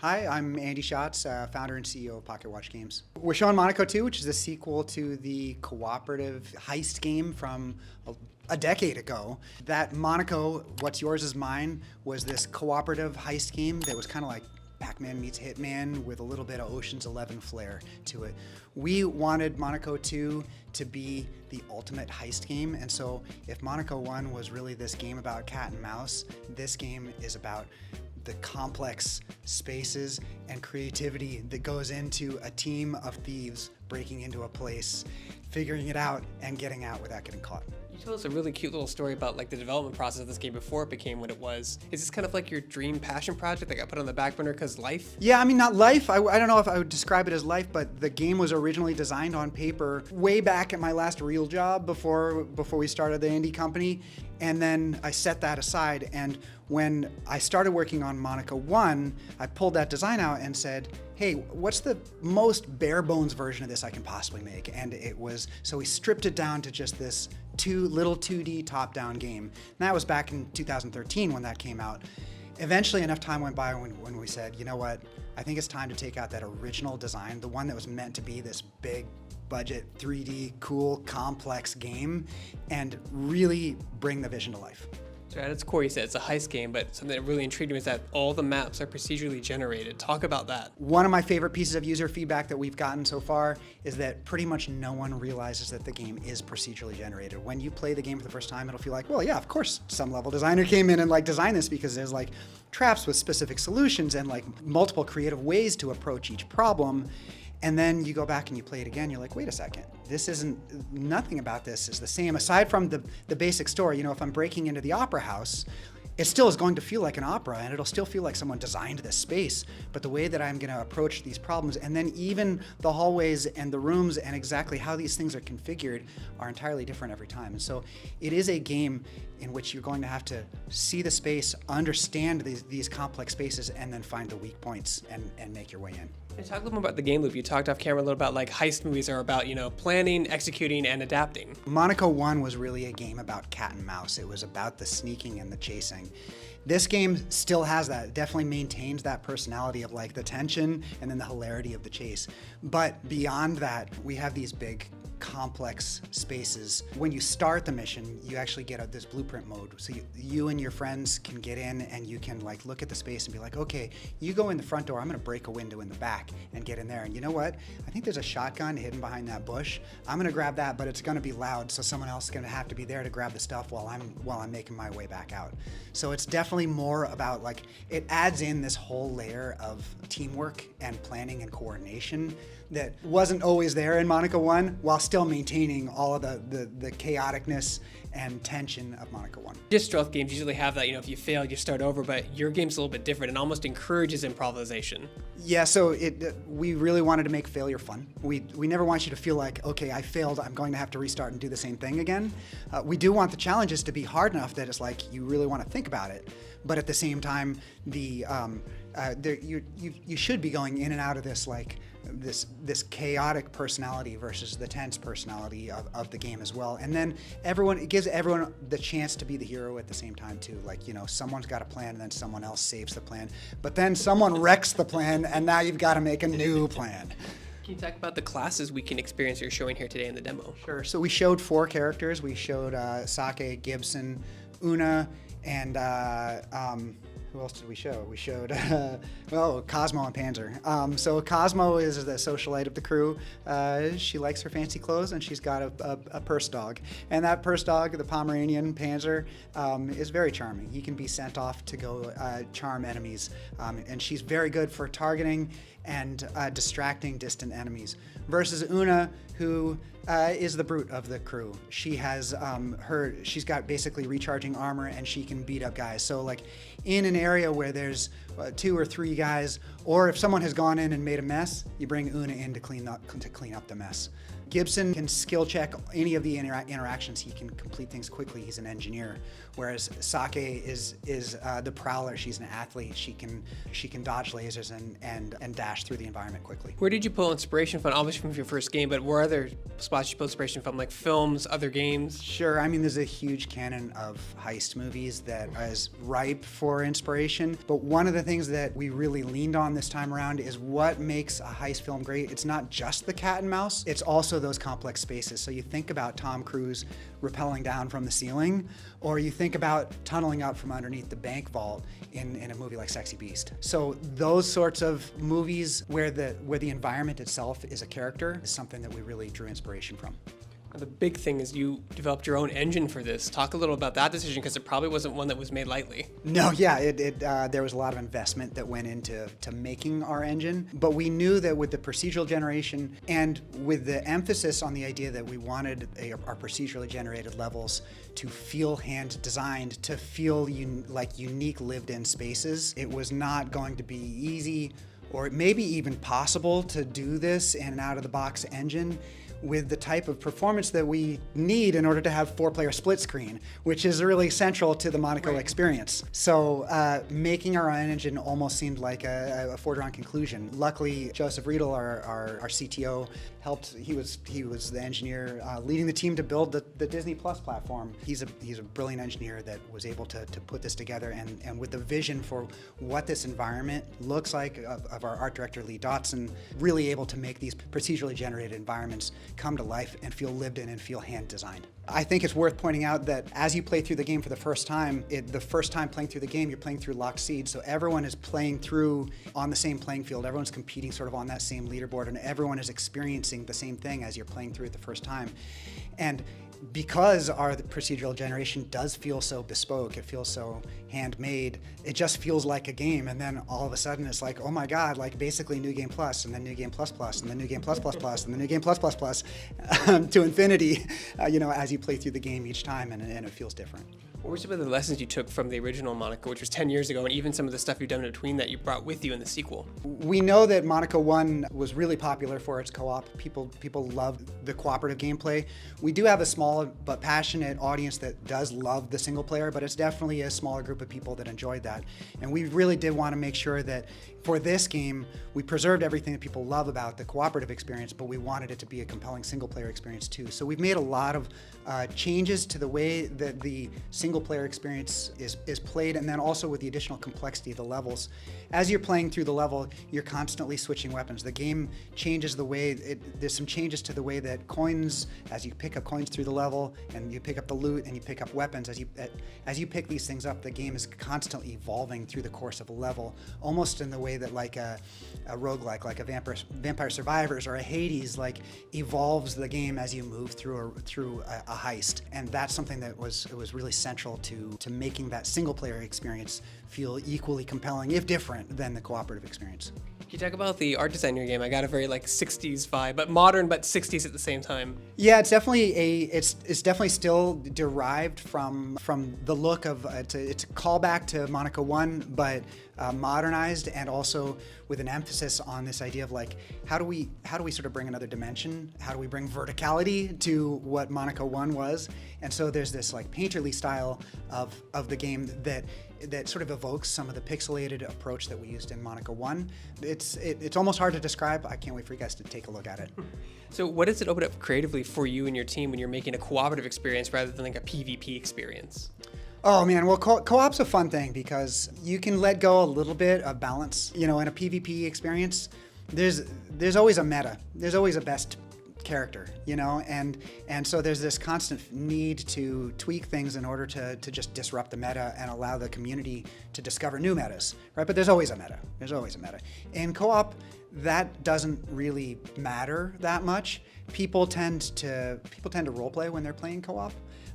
Hi, I'm Andy Schatz, founder and CEO of Pocketwatch Games. We're showing Monaco 2, which is a sequel to the cooperative heist game from a decade ago. That Monaco, What's Yours is Mine, was this cooperative heist game that was kind of like Pac-Man meets Hitman with a little bit of Ocean's 11 flair to it. We wanted Monaco 2 to be the ultimate heist game, and so if Monaco 1 was really this game about cat and mouse, this game is about the complex spaces and creativity that goes into a team of thieves breaking into a place, figuring it out, and getting out without getting caught. You told us a really cute little story about like the development process of this game before it became what it was. Is this kind of like your dream passion project that got put on the back burner because life? Yeah, I mean, not life. I don't know if I would describe it as life, but the game was originally designed on paper way back at my last real job before we started the indie company. And then I set that aside, and when I started working on Monaco 1, I pulled that design out and said, hey, what's the most bare bones version of this I can possibly make? And it was, so we stripped it down to just this little 2D top-down game. And that was back in 2013 when that came out. Eventually enough time went by when we said, you know what, I think it's time to take out that original design, the one that was meant to be this big budget, 3D, cool, complex game, and really bring the vision to life. So at its core, you said it's a heist game, but something that really intrigued me is that all the maps are procedurally generated. Talk about that. One of my favorite pieces of user feedback that we've gotten so far is that pretty much no one realizes that the game is procedurally generated. When you play the game for the first time, it'll feel like, well, yeah, of course, some level designer came in and like designed this, because there's like traps with specific solutions and like multiple creative ways to approach each problem. And then you go back and you play it again, you're like, wait a second, nothing about this is the same, aside from the basic story. You know, if I'm breaking into the opera house, it still is going to feel like an opera, and it'll still feel like someone designed this space, but the way that I'm gonna approach these problems, and then even the hallways and the rooms and exactly how these things are configured are entirely different every time. And so it is a game in which you're going to have to see the space, understand these complex spaces, and then find the weak points and make your way in. And talk a little more about the game loop. You talked off camera a little about like heist movies are about, you know, planning, executing, and adapting. Monaco 1 was really a game about cat and mouse. It was about the sneaking and the chasing. This game still has that, it definitely maintains that personality of like the tension and then the hilarity of the chase. But beyond that, we have these big complex spaces. When you start the mission, you actually get this blueprint mode. So you and your friends can get in and you can like look at the space and be like, okay, you go in the front door, I'm gonna break a window in the back and get in there. And you know what? I think there's a shotgun hidden behind that bush. I'm gonna grab that, but it's gonna be loud, so someone else is gonna have to be there to grab the stuff while I'm making my way back out. So it's definitely more about like, it adds in this whole layer of teamwork and planning and coordination that wasn't always there in Monaco 1, while still maintaining all of the chaoticness and tension of Monaco 1. Just stealth games usually have that, you know, if you fail, you start over, but your game's a little bit different and almost encourages improvisation. Yeah, so we really wanted to make failure fun. We never want you to feel like, okay, I failed, I'm going to have to restart and do the same thing again. We do want the challenges to be hard enough that it's like you really want to think about it, but at the same time, you should be going in and out of this like this chaotic personality versus the tense personality of the game as well. And then it gives everyone the chance to be the hero at the same time too. Like, you know, someone's got a plan and then someone else saves the plan, but then someone wrecks the plan and now you've got to make a new plan. Can you talk about the classes we can experience you're showing here today in the demo? Sure, so we showed 4 characters. We showed Sake, Gibson, Una, and who else did we show? We showed, well, Cosmo and Panzer. So Cosmo is the socialite of the crew. She likes her fancy clothes and she's got a purse dog. And that purse dog, the Pomeranian Panzer, is very charming. He can be sent off to go charm enemies. And she's very good for targeting and distracting distant enemies. Versus Una, who is the brute of the crew. She has she's got basically recharging armor and she can beat up guys. So like in an area where there's 2 or 3 guys, or if someone has gone in and made a mess, you bring Una in to clean up the mess. Gibson can skill check any of the interactions. He can complete things quickly. He's an engineer. Whereas Sake is the prowler. She's an athlete. She can dodge lasers and dash through the environment quickly.Here did you pull inspiration from? Obviously from your first game, but were other spots you pulled inspiration from, like films, other games? Sure. I mean, there's a huge canon of heist movies that is ripe for inspiration. But one of the things that we really leaned on this time around is what makes a heist film great. It's not just the cat and mouse, it's also those complex spaces. So you think about Tom Cruise rappelling down from the ceiling, or you think about tunneling up from underneath the bank vault in a movie like Sexy Beast. So those sorts of movies where the environment itself is a character is something that we really drew inspiration from. The big thing is you developed your own engine for this. Talk a little about that decision, because it probably wasn't one that was made lightly. No, yeah, there was a lot of investment that went into making our engine, but we knew that with the procedural generation and with the emphasis on the idea that we wanted our procedurally generated levels to feel hand designed, to feel like unique lived-in spaces, it was not going to be easy or maybe even possible to do this in an out-of-the-box engine with the type of performance that we need in order to have 4-player split screen, which is really central to the Monaco experience. So making our own engine almost seemed like a foregone conclusion. Luckily, Joseph Riedel, our CTO, helped. He was the engineer leading the team to build the Disney Plus platform. He's a brilliant engineer that was able to put this together, and with the vision for what this environment looks like of our art director Lee Dotson, really able to make these procedurally generated environments come to life and feel lived in and feel hand designed. I think it's worth pointing out that as you play through the game for the first time, the first time playing through the game, you're playing through locked seeds. So everyone is playing through on the same playing field. Everyone's competing sort of on that same leaderboard, and everyone is experiencing the same thing as you're playing through it the first time. And because our procedural generation does feel so bespoke, it feels so handmade, it just feels like a game, and then all of a sudden it's like, oh my god, like basically New Game Plus, and then New Game Plus Plus, and then New Game Plus Plus Plus, and then New Game Plus Plus Plus, to infinity, as you play through the game each time, and it feels different. What were some of the lessons you took from the original Monaco, which was 10 years ago, and even some of the stuff you've done in between that you brought with you in the sequel? We know that Monaco 1 was really popular for its co-op. People loved the cooperative gameplay. We do have a small but passionate audience that does love the single player, but it's definitely a smaller group of people that enjoyed that. And we really did want to make sure that for this game, we preserved everything that people love about the cooperative experience, but we wanted it to be a compelling single-player experience too. So we've made a lot of changes to the way that the single-player experience is played, and then also with the additional complexity of the levels. As you're playing through the level, you're constantly switching weapons. The game changes the way, there's some changes to the way that coins, as you pick up coins through the level, and you pick up the loot, and you pick up weapons, as you pick these things up, the game is constantly evolving through the course of a level, almost in the way that like a roguelike, like a Vampire Survivors or a Hades, like evolves the game as you move through a heist. And that's something that was really central to making that single player experience feel equally compelling, if different, than the cooperative experience. Can you talk about the art design in your game? I got a very like 60s vibe, but modern, but 60s at the same time. Yeah, it's definitely it's definitely still derived from the look of it's a callback to Monaco 1, but modernized, and also with an emphasis on this idea of like how do we sort of bring another dimension? How do we bring verticality to what Monaco 1 was? And so there's this like painterly style of the game that sort of evokes some of the pixelated approach that we used in Monaco 1. It's almost hard to describe. I can't wait for you guys to take a look at it. So what does it open up creatively for you and your team when you're making a cooperative experience rather than like a PvP experience? Oh man, well co-op's a fun thing because you can let go a little bit of balance. In a PvP experience, there's always a meta. There's always a best character, and so there's this constant need to tweak things in order to just disrupt the meta and allow the community to discover new metas, right? But there's always a meta. There's always a meta. In co-op, that doesn't really matter that much. People tend to roleplay when they're playing co-op.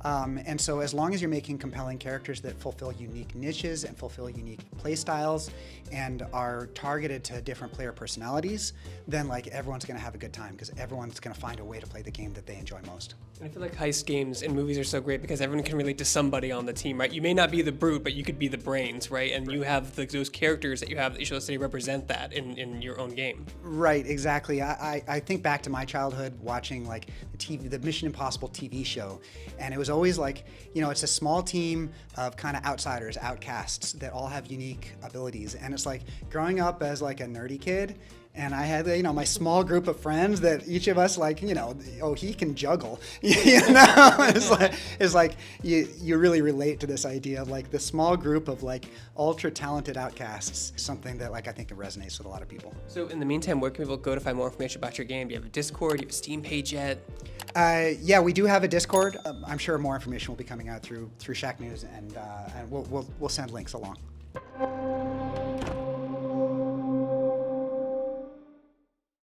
And so as long as you're making compelling characters that fulfill unique niches and fulfill unique play styles and are targeted to different player personalities, then like everyone's going to have a good time because everyone's going to find a way to play the game that they enjoy most. And I feel like heist games and movies are so great because everyone can relate to somebody on the team, right? You may not be the brute, but you could be the brains, right? And you have those characters that you have that you should say represent that in your own game. Right, exactly. I think back to my childhood watching like the Mission Impossible TV show, and it was always like, it's a small team of kind of outsiders, outcasts that all have unique abilities. And it's like growing up as like a nerdy kid And I had, my small group of friends that each of us oh, he can juggle, it's like you really relate to this idea of like the small group of like ultra talented outcasts, something that like I think it resonates with a lot of people. So in the meantime, where can people go to find more information about your game? Do you have a Discord? Do you have a Steam page yet? Yeah, we do have a Discord. I'm sure more information will be coming out through Shacknews, and we'll send links along.